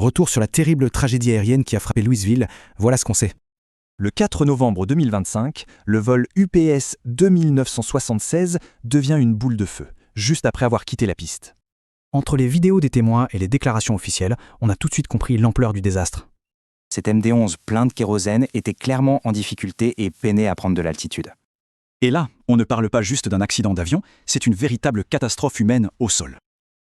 Retour sur la terrible tragédie aérienne qui a frappé Louisville, voilà ce qu'on sait. Le 4 novembre 2025, le vol UPS 2976 devient une boule de feu, juste après avoir quitté la piste. Entre les vidéos des témoins et les déclarations officielles, on a tout de suite compris l'ampleur du désastre. Cet MD-11 plein de kérosène était clairement en difficulté et peinait à prendre de l'altitude. Et là, on ne parle pas juste d'un accident d'avion, c'est une véritable catastrophe humaine au sol.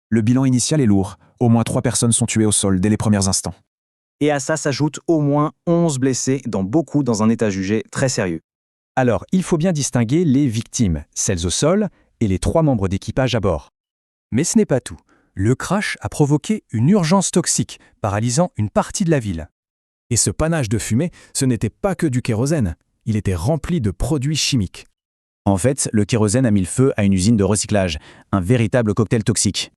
Le bilan initial est lourd. Au moins 3 personnes sont tuées au sol dès les premiers instants. Et à ça s'ajoutent au moins 11 blessés, dont beaucoup dans un état jugé très sérieux. Alors, il faut bien distinguer les victimes, celles au sol, et les 3 membres d'équipage à bord. Mais ce n'est pas tout. Le crash a provoqué une urgence toxique, paralysant une partie de la ville. Et ce panache de fumée, ce n'était pas que du kérosène, il était rempli de produits chimiques. En fait, le kérosène a mis le feu à une usine de recyclage, un véritable cocktail toxique.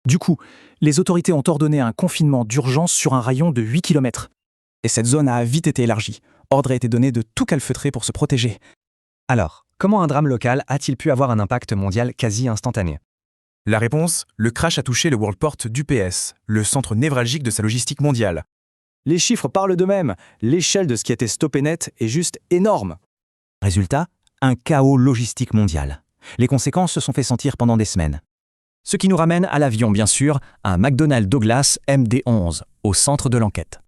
Du coup, les autorités ont ordonné un confinement d'urgence sur un rayon de 8 km. Et cette zone a vite été élargie. Ordre a été donné de tout calfeutrer pour se protéger. Alors, comment un drame local a-t-il pu avoir un impact mondial quasi instantané? La réponse, le crash a touché le Worldport d'UPS, le centre névralgique de sa logistique mondiale. Les chiffres parlent d'eux-mêmes. L'échelle de ce qui a été stoppé net est juste énorme. Résultat, un chaos logistique mondial. Les conséquences se sont fait sentir pendant des semaines. Ce qui nous ramène à l'avion, bien sûr, un McDonnell Douglas MD-11, au centre de l'enquête.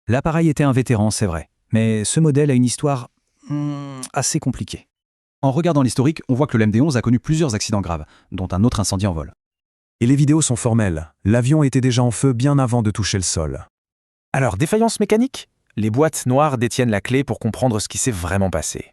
L'appareil était un vétéran, c'est vrai, mais ce modèle a une histoire assez compliquée. En regardant l'historique, on voit que le MD-11 a connu plusieurs accidents graves, dont un autre incendie en vol. Et les vidéos sont formelles. L'avion était déjà en feu bien avant de toucher le sol. Alors, défaillance mécanique? Les boîtes noires détiennent la clé pour comprendre ce qui s'est vraiment passé.